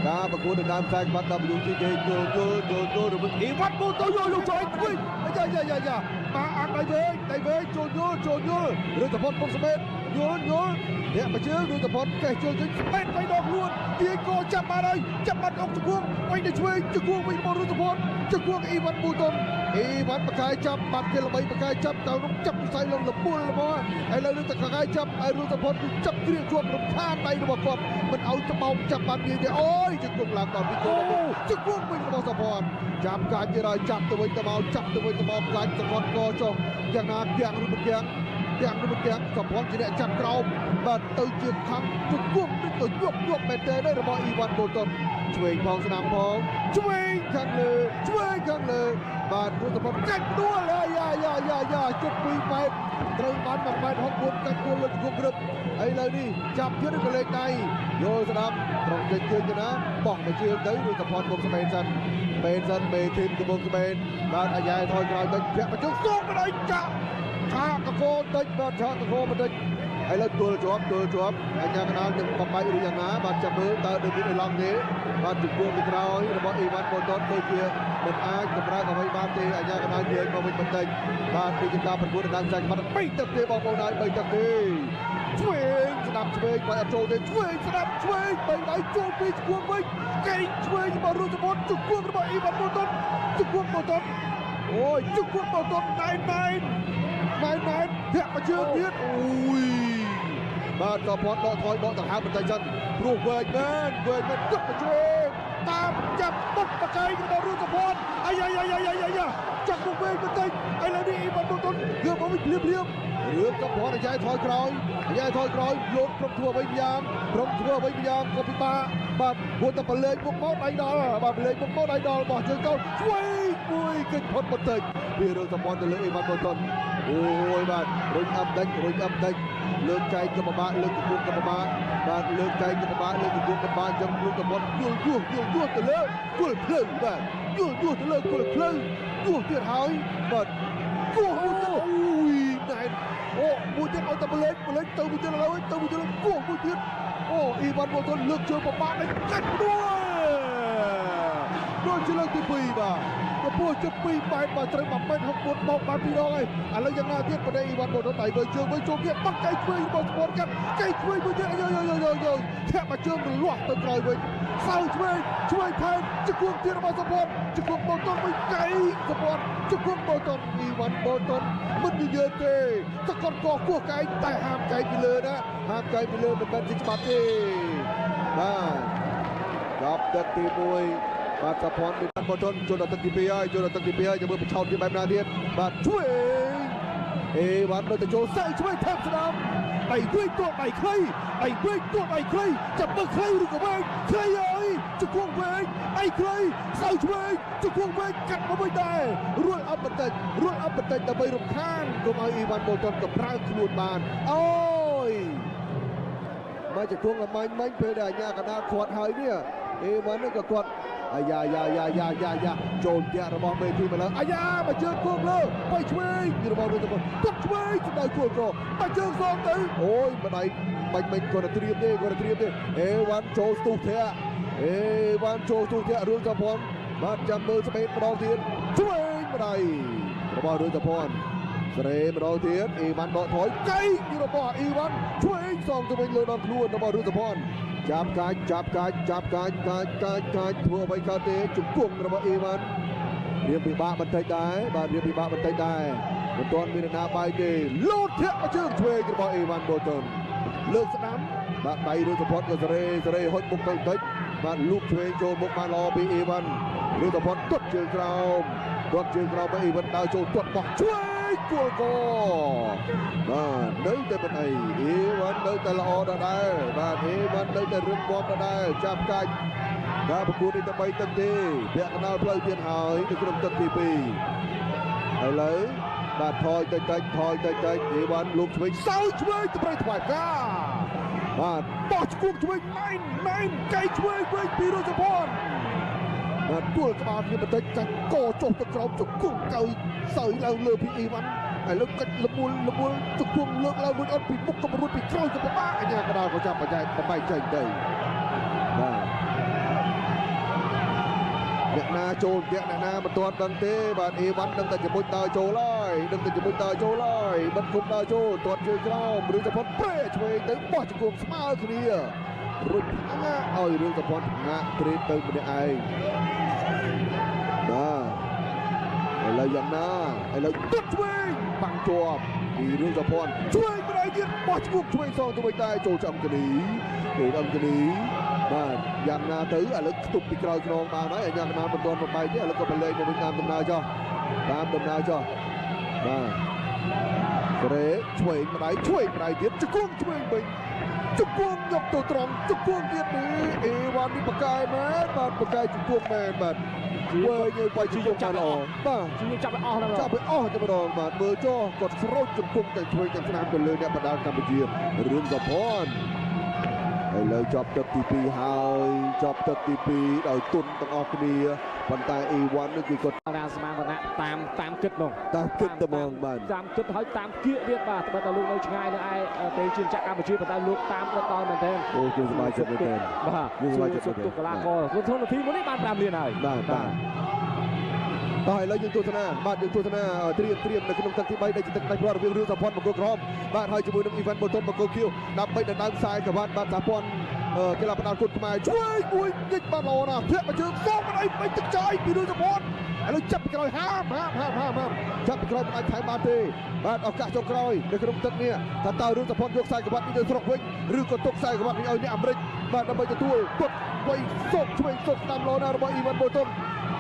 ការប្រកួតនៅតាមខ្សែក្បាត់ WCK យល់របស់អ៊ីវ៉ាន់បូតូយល់លោកជួយវិញយ៉ាបាអាក់ដៃវែងចូលយល់ឬតផុតពុកស្បេតយល់អ្នកបជើងឬតផុតកេះជើងស្បេតទៅដល់ខ្លួនទាញក៏ចាប់បានហើយចាប់បានអុកជង្គង់វិញទៅឆ្វេងជង្គង់វិញមកឬតផុតជង្គង់អ៊ីវ៉ាន់បូតុនអ៊ីវ៉ាន់បកាយចាប់បាត់គេល្បីបកាយចាប់ទៅនោះចាប់ខ្សែលងលពុលមកឥឡូវនឹងតកាយចាប់ឲ្យឬតផុតចាប់គ្រៀងជាប់រំខានដៃរបស់គាត់មិនឲ្យត្បោកចាប់បានងាយទេអូយជង្គង់ឡើងដល់ពីគោជង្គង់វិញរបស់តផុតចាប់កាច់ទៀតហើយចាប់ទៅវិញទៅមកកាច់តផុតក៏ចុះយ៉ាងណាទាំងនោះទាំងសពតជាអ្នកចាប់ក្រោមបាទទៅជាខាងជង្គង់ទៅយកមែនទេរបស់អ៊ីវ៉ាន់បូតុនឆ្វេងផងស្នាមផងឆ្វេងខាងលើបាទពុទ្ធពតកាច់ដួលយ៉ាជិត2ម៉ែត្រត្រូវបាន1ម៉ែត្រ64កាច់ដួលលើជង្គង់ក្រឹបឥឡូវនេះចាប់ទៀតក៏លេខដៃយកស្ដាប់ត្រង់ជើងទៅណាបោះមកជើងទៅឬសពតមុខស្បែកសិនមេធីមកំពុងស្បែកបាទអាយ៉ែថយក្រោយទៅធាក់មកជើងសូកទៅចាក់ឆាកកោតិចបាទឆាកកោបន្តិចឥឡូវទួលជាប់អញ្ញាកណ្ដាលនឹងបំបីឬយ៉ាងណាបាទចាំមើលតើដូចមានអីឡង់ទេបាទជង្គង់ពីក្រោយរបស់អ៊ីវ៉ាន់បូតុនដូចជាមិនអាចសម្រាប់អ្វីបានទេអញ្ញាកណ្ដាលនិយាយមកវិញបន្តិចបាទពីការប្រកួតដណ្ដើមខ្សែក្បាត់3ទឹកទេបងប្អូនហើយ3ទឹកទេឆ្វេងស្ដាប់ឆ្វេងបើអត់ចូលទេឆ្វេងស្ដាប់ឆ្វេងបីដៃចូលពីជង្គង់វិញកេងឆ្វេងរបស់រុទ្ធពតជង្គង់របស់អ៊ីវ៉ាន់បូតុនជង្គង់បូតុនអូយជង្គង់បូតុនណៃធាក់មកជើងទៀតអូយបាទក៏ផតដកថយដកដង្ហើមបន្តិចសិនព្រោះវែងមែនគប់មកជើងតាមចាប់បុកបកៃរបស់រុទ្ធពតអាយ៉ាចាប់មកវែងបន្តិចឥឡូវនេះអ៊ីវ៉ាន់បូតុនយកមកវិញភ្លាមរឿងក៏ផតអាយ៉ែថយក្រោយលោតព្រមធ្វើអ្វីម្យ៉ាងក៏ពិបាកបាទគួរតែប្រឡែងមុខមកដៃដល់បាទប្រឡែងមុខមកដៃដល់របស់ជើងទៅឆ្វេងមួយគិតផុតបន្តិចពីរឿងសម្ព័ន្ធទៅលើអ៊ីវ៉ាន់បូតុនអូយបាទរុញអាប់ដាច់លើកចែកក៏ពិបាកលើកជង្គង់ក៏ពិបាកបាទលើកចែកក៏ពិបាកលើកជង្គង់ក៏ពិបាកចឹងព្រោះសម្ព័ន្ធយល់ទៅលើគល់ភ្លើងបាទយល់ទៅលើគល់ភ្លើងយល់ទៀតហើយបាទគោះអូយណែអូមួយទៀតឲ្យតែប្រឡែងទៅមួយទៀតឡើយគោះមួយទៀតអូអ៊ីវ៉ាន់បូតុនលើកជើងពិបាកដល់កាច់ដួលដូចជាលើកទី2បាទកម្ពស់ជិត2ម៉ែត្របាទត្រូវ1ម៉ែត្រ64បោកបាន2ដងហើយឥឡូវយ៉ាងណាទៀតប្រទេសអ៊ីវ៉ាន់បូតុនដៃវើជើងវិញចូលទៀតបាត់កៃឆ្វេងរបស់ស្ពតកាត់កៃឆ្វេងមួយទៀតយោធាក់មកជើងរលាស់ទៅក្រោយវិញសៅឆ្វេងផែនជង្គង់ទៀតរបស់ស្ពតជង្គង់បូតុនវិញកៃស្ពតជង្គង់បូតុនអ៊ីវ៉ាន់បូតុនមិននិយាយទេតកតកគោះកៃតែហាមកៃពីលើណាហាមកៃពីលើមិនមែនជាច្បាប់ទេបាទចាប់ទឹកទី1បាទសពតមានបូតុនចូលដល់ទឹកទី2ហើយចាំមើលបិឆោតទៀតបែបណាទៀតបាទឆ្វេងអេវ៉ាន់នៅតែចូលសៅឆ្វេងថែបស្ដាំដៃវិញទោះដៃខ្លីចាប់មើលខ្លីឬក៏វែងខ្លីហើយជង្គង់វែងដៃខ្លីសៅឆ្វេងជង្គង់វែងកាត់មកវិញដែររួលអប់បន្តិចដើម្បីរំខានកុំឲ្យអ៊ីវ៉ាន់បូតុនក៏ប្រើខ្លួនបានអូយមកជង្គង់ល្មាញមិញពេលដែលអាញាកណ្ដាលខាត់ហើយនេះអ៊ីវ៉ាន់នឹងក៏គាត់អាយ៉ាចូលទៀតរបស់មេធីមកលើអាយ៉ាមកជើងគោកលើបៃឆ្វេងរបស់រុទ្ធពតគប់ឆ្វេងដល់គោលក៏មកជើងសងទៅអូយម្ដាយបាច់មិនគាត់ត្រៀមទេអេវ៉ាន់ចូលស្ទុះធាក់រឿងសពតបាទចាំមើលស្បេតម្ដងទៀតឆ្វេងម្ដាយរបស់រុទ្ធពតស្រេម្ដងទៀតអ៊ីវ៉ាន់ដកថយកៃរបស់អ៊ីវ៉ាន់ឆ្វេងសងទៅវិញលើដល់ខ្លួនរបស់រុទ្ធពតចាប់កាច់ធ្វើអ្វីកើតទេជង្គង់របស់អ៊ីវ៉ាន់រៀបពិបាកបន្តិចដែរមិនទាន់មានអ្នកណាបាយទេលោតធាក់មកជើងឆ្វេងរបស់អ៊ីវ៉ាន់បូតុនលើកស្ដាំបាទដៃរុទ្ធពតក៏សេរីហុចមុខទៅបន្តិចបាទលូកឆ្វេងចូលមុខបានល្អពីអ៊ីវ៉ាន់រុទ្ធពតទាត់ជើងក្រោមមកអ៊ីវ៉ាន់ដើរចូលទាត់បោះឆ្វេងគល់កបាទនៅតែមិនអីអ៊ីវ៉ាន់នៅតែល្អដដែលបាទអ៊ីវ៉ាន់នៅតែរឹងមាំដដែលចាប់កាច់ការប្រកួតនេះតែ3ទឹកទេពាក់កណ្ដាលផ្លូវទៀតហើយនៅក្នុងទឹកទី2ឥឡូវបាទថយតិចអ៊ីវ៉ាន់លោកឆ្វេងសៅឆ្វេងទៅប្រៃថ្វាយការបាទបោះឈ្មោះឆ្វេងណែនកៃឆ្វេងវិញពីរុទ្ធពតបាទទួលក្បាលគ្នាបន្តិចចាច់កចុះទៅក្រោមជង្គង់កៅសៅឡើងលើពីអ៊ីវ៉ាន់ឥឡូវកាច់លមុលជង្គង់លើកឡើងមួយអត់ពីមុខក៏រួចពីក្រោយក៏ពិបាកអាញាកណ្ដាលក៏ចាប់បបែកចេញទៅបាទ ចូលអ្នកណាមិនទាន់ដឹងទេបាទអេវ៉ាន់ដឹងតែជាមួយដើរចូលហើយដឹងតែជាមួយដើរចូលហើយបិទគុំដើរចូលទាត់ជើងក្រោមរឿងសុផាន់ប្រេឆ្វេងទៅបោះជង្គង់ស្មើគ្នារួចផ្ងាឲ្យរឿងសុផាន់ផ្ងាត្រេតទៅម្នាក់ឯងបាទឥឡូវយ៉ាងណាឥឡូវទាត់ឆ្វេងបាំងជាប់ពីរឿងសុផាន់ឆ្វេងម្ដាយទៀតបោះជង្គង់ឆ្វេងសងទៅវិញដែរចូលចំគនីបាទយ៉ាងណាទៅឥឡូវខ្ទប់ពីក្រោយខ្នងបានហើយយ៉ាងណាមិនទាន់ប្របែកទេឥឡូវក៏បលែងមកវិញតាមដំណើរចុះបាទក្រេឆ្វេងម្ដាយទៀតជង្គង់ឆ្វេងវិញជង្គង់យកទៅត្រង់ជង្គង់ទៀតនេះអេវ៉ាន់នេះបកាយមែនបាទបកាយជង្គង់មែនបាទវើយទៅបាយជង្គង់ចាស់ល្អបាទជួយចាប់ឲ្យអស់តែម្ដងបាទមើលចុះគាត់ស្រោចជង្គង់ទាំងឆ្វេងទាំងស្នាមទៅលើអ្នកបដាល់កម្ពុជារឿងសុផាន់ឥឡូវចប់ទឹកទី2ហើយចប់ទឹកទី2ដោយទុនទាំងអស់គ្នាប៉ុន្តែ A1 នេះគឺគាត់តាមសមានណៈតាមគិតហ្មងតាមគិតតែហ្មងបាទតាមគិតហើយតាមគៀកទៀតបាទបើតើលោកនៅឆ្ងាយនៅឯពេលជើងចាក់កម្ពុជាប៉ុន្តែលោកតាមដល់មែនទេអូគឺសប្បាយចិត្តមែនទេបាទគឺសប្បាយចិត្តទុកកីឡាករខ្លួនធននាទីមួយនេះបាន5លានហើយបាទតោះឥឡូវយើងទស្សនាត្រៀមនៅក្នុងទឹកទី3ដែលជាទឹកដៃប្រវត្តិរវាងរឿងសុផាន់បង្គោលក្រហមបាទហើយជាមួយនឹងអ៊ីវ៉ាន់បូតុនបង្គោលខៀវដើម្បីដណ្ដើមខ្សែក្រវ៉ាត់បាទសហព័ន្ធកីឡាផ្ដាល់គុណខ្មែរជួយមួយញិចបានល្អណាស់ធាក់មកជើងសងមិនអីពេញទឹកចាយពីរឿងសុផាន់ឥឡូវចាប់ពីក្រោយហាមចាប់ពីក្រោយមិនអាចថែមបានទេបាទឱកាសចុងក្រោយនៅក្នុងទឹកនេះថាតើរឿងសុផាន់យកខ្សែក្រវ៉ាត់នេះទៅស្រុកវិញឬក៏ទុកខ្សែក្រវ៉ាត់នេះឲ្យអ្នកអាមេរិកបាទដើម្បីទទួលទុកវៃសុកឆ្វេងសុកតាមល្អណាស់របស់អ៊ីវ៉ាន់បូតុន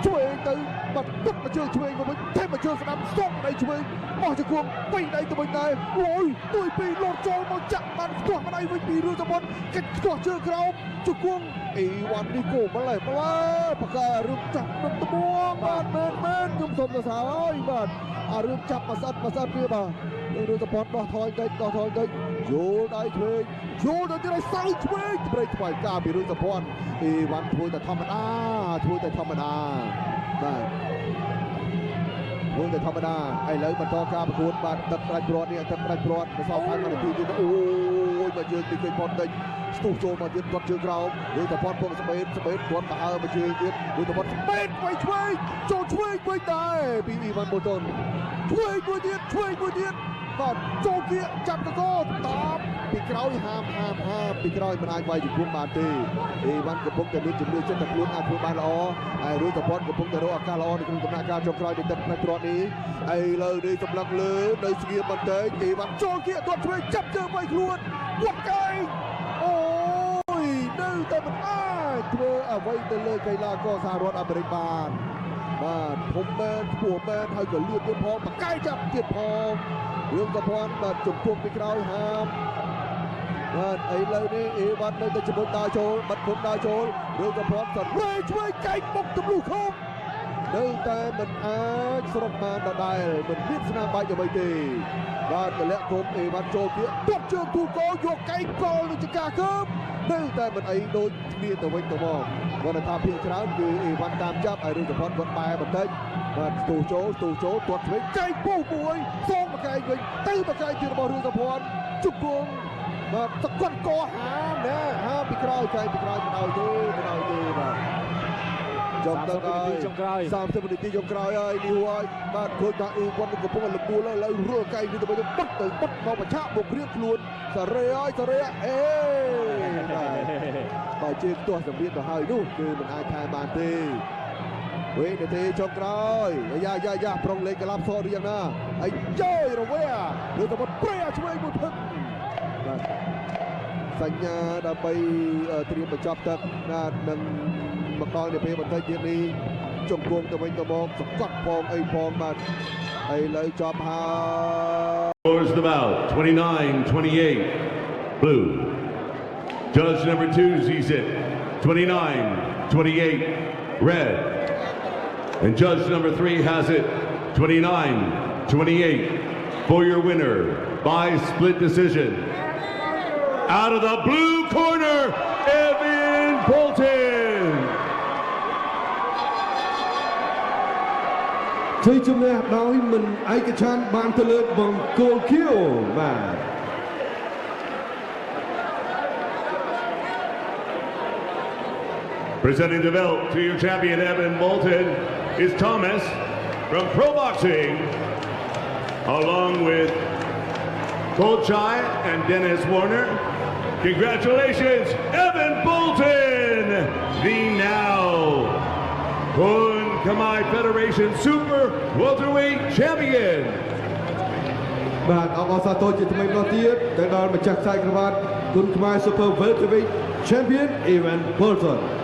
ឆ្វេងទៅបាត់ទឹកមកជើងឆ្វេងមកវិញថែមមកជើងស្ដាំស្ទប់ដៃឆ្វេងបោះជង្គង់វិញដៃទៅវិញដែរអូយទួយពីរលោតចូលមកចាក់បានផ្ទាស់ម្ដាយវិញពីរឿងសុផាន់កិច្ចផ្ទាស់ជើងក្រោមជង្គង់អេវ៉ាន់នេះគោម្លេះបការឿងចាប់នឹងត្បួងបាទមែនខ្ញុំសូមសរសើរហើយបាទអារឿងចាប់មកស្អិតវាបាទរឿងសុផាន់ដោះថយតិចយូរដៃឆ្វេងយូរទៅទៀតឲ្យសៅឆ្វេងប្រេកថ្វាយការពីរឿងសុផាន់អេវ៉ាន់ធ្វើតែធម្មតាបាទធ្វើតែធម្មតាឥឡូវបន្តការប្រកួតបាទទឹកប្រាច់ព្រាត់នេះទឹកប្រាច់ព្រាត់ប្រសពខាងនាទីទៀតអូយមកយើងទីឃើញផុតតិចស្ទុះចូលមកទៀតគាត់ជើងក្រោមរឿងសុផាន់ពងស្បេតគាត់បើមកជើងទៀតរឿងសុផាន់ស្បេតឆ្វេងចូលឆ្វេងវិញដែរពីអ៊ីវ៉ាន់បូតុនឆ្វេងមួយទៀតបាទចូលគៀកចាប់តកោតាមពីក្រោយហាមពីក្រោយមិនអាចវាយជង្គង់បានទេអេវ៉ាន់កំពុងតែមានជំនឿចិត្តថាខ្លួនអាចធ្វើបានល្អហើយរឿងសុផាន់កំពុងតែរកឱកាសល្អនៅក្នុងដំណាក់កាលចុងក្រោយនៃទឹកផ្នែកព្រាត់នេះឥឡូវនេះសម្លឹងលើនៅស្ងៀមបន្តិចអេវ៉ាន់ចូលគៀកទាត់ឆ្វេងចាប់ជើងវាយខ្លួនវត្តកែងអូយនៅតែមិនអាចធ្វើអ្វីទៅលើកីឡាករសហរដ្ឋអាមេរិកបានបាទធំមែនខ្ពស់មែនហើយក៏លឿនទៀតផងបកាយចាប់ទៀតផងរឿងសុផាន់បាទជង្គង់ពីក្រោយហាមបាទឥឡូវនេះអេវ៉ាន់នៅតែជាមួយដើរចូលបាត់គុំដើរចូលរឿងសុផាន់សរេឆ្វេងកែងបុកទម្លុះខំនៅតែមិនអាចស្រុកបានដដែលមិនមានស្នាមបែកអ្វីទេបាទទម្លាក់គុំអេវ៉ាន់ចូលទៀតទាត់ជើងទូកោយកកែងកលនឹងចកាកើបនៅតែមិនអីដូចគ្នាទៅវិញទៅមកគាត់ថាភាគច្រើនគឺអេវ៉ាន់តាមចាប់ឲ្យរឿងសុផាន់គាត់បែរបន្តិចបាទស្ទូចូលទាត់ឆ្វេងកែងពុះមួយសងមកកែងវិញទៅមកកែងទៀតរបស់រឿងសុផាន់ជង្គង់បាទតកន់កហាមពីក្រោយកែងពីក្រោយមិនឲ្យទេបាទចប់ទៅហើយ30នាទីចុងក្រោយហើយនេះហើយបាទឃើញថាអ៊ីវ៉ាន់កំពុងលំពួលហើយឥឡូវរើកែងនេះទៅវិញបាត់មកបញ្ឆាក់មករៀបខ្លួនសារ៉េអេបាទជើងទាស់សម្រៀងទៅហើយនោះគឺមិនអាចថែបានទេវេនាទីចុងក្រោយយ៉ាប្រុងលេងកីឡាផ្សោតយ៉ាងណាហើយយោយរវេឬទៅប្រេឆ្វេងមួយផឹកបាទសញ្ញាដើម្បីត្រៀមបញ្ចប់ទឹកនឹងមកដល់នាពេលបន្តិចទៀតនេះជង្គង់ទៅវិញទៅមកសង្កត់ផងអីផងបាទឥឡូវចប់ហើយ Scores the bout 29-28 blue. Judge number 2 sees it 29-28 red. And judge number 3 has it 29-28 for your winner by split decision. Out of the blue corner, Evan Bolton. ជ័យជំនះដោយមិនឯកច្ឆន្ទបានទៅលើបង្គោលខៀវបាទ Presenting the belt to your champion Evan Bolton is Thomas from Pro Boxing, along with Kolchai and Dennis Warner. Congratulations, Evan Bolton, the now Kun Khmer Federation Super Welterweight Champion. បាទអបអរសាទរជាថ្មីម្ដងទៀតទៅដល់ម្ចាស់ខ្សែក្រវ៉ាត់គុនខ្មែរ Super Welterweight Champion Evan Bolton